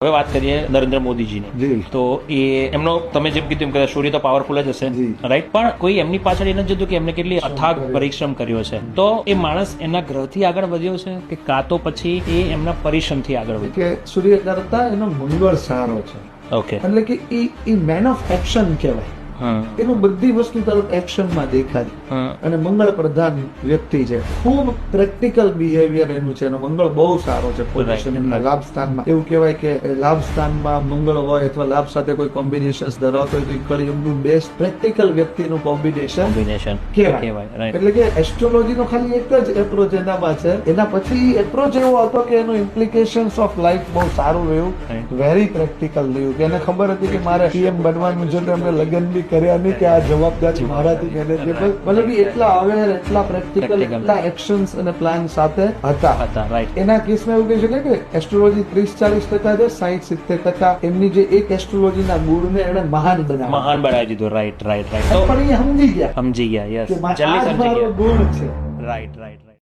હવે વાત કરીએ નરેન્દ્ર મોદીજીની, તો એ એમનો તમે જેમ કીધું એમ કે સૂર્ય તો પાવરફુલ જ હશે, રાઈટ, પણ કોઈ એમની પાછળ એ નથી જતું કે એમને કેટલી અથાગ પરિશ્રમ કર્યો છે. તો એ માણસ એના ગ્રહથી આગળ વધ્યો છે કે કાં તો પછી એ એમના પરિશ્રમથી આગળ વધ્યો? કે સૂર્ય કરતા એનો મંગળ સારો છે. ઓકે, એટલે કે એ મેન ઓફ એક્શન કહેવાય. એનું બધી વસ્તુ તરફ એક્શનમાં દેખાય અને મંગળ પ્રધાન વ્યક્તિ છે. ખૂબ પ્રેક્ટિકલ બિહેવિયર એનું છે. એનો મંગળ બહુ સારો છે. પોઝિશન એમના લાભ સ્થાનમાં એવું કહેવાય કે લાભ સ્થાનમાં મંગળ હોય અથવા લાભ સાથે કોઈ કોમ્બિનેશન ધરાવતો હોય તો કળિયુગનું બેસ્ટ પ્રેક્ટિકલ વ્યક્તિનું કોમ્બિનેશન કહેવાય. એટલે કે એસ્ટ્રોલોજી નો ખાલી એક જ એપ્રોચ એનામાં છે. એના પછી એપ્રોચ એવો હતો કે એનું ઇમ્પ્લિકેશન્સ ઓફ લાઈફ બહુ સારું રહ્યું, વેરી પ્રેક્ટિકલ રહ્યું. કે એને ખબર હતી કે મારે પીએમ બનવાનું છે તો એમને લગ્ન બી કર્યા નહીં કે આ જવાબદારી મારાથી મેનેજેબલ. મતલબ એટલા અવેર, એટલા પ્રેક્ટિકલ, એટલા એક્શન્સ અને પ્લાન સાથે હતા. એના કેસમાં એવું કહી શકાય કે એસ્ટ્રોલોજી 30-40% છે, 60-70% એમની જે એક એસ્ટ્રોલોજીના ગુણને એને મહાન બનાવી દીધો. રાઈટ. પણ એ સમજી ગયા યસ, કે આ મારો ગુણ છે. રાઈટ.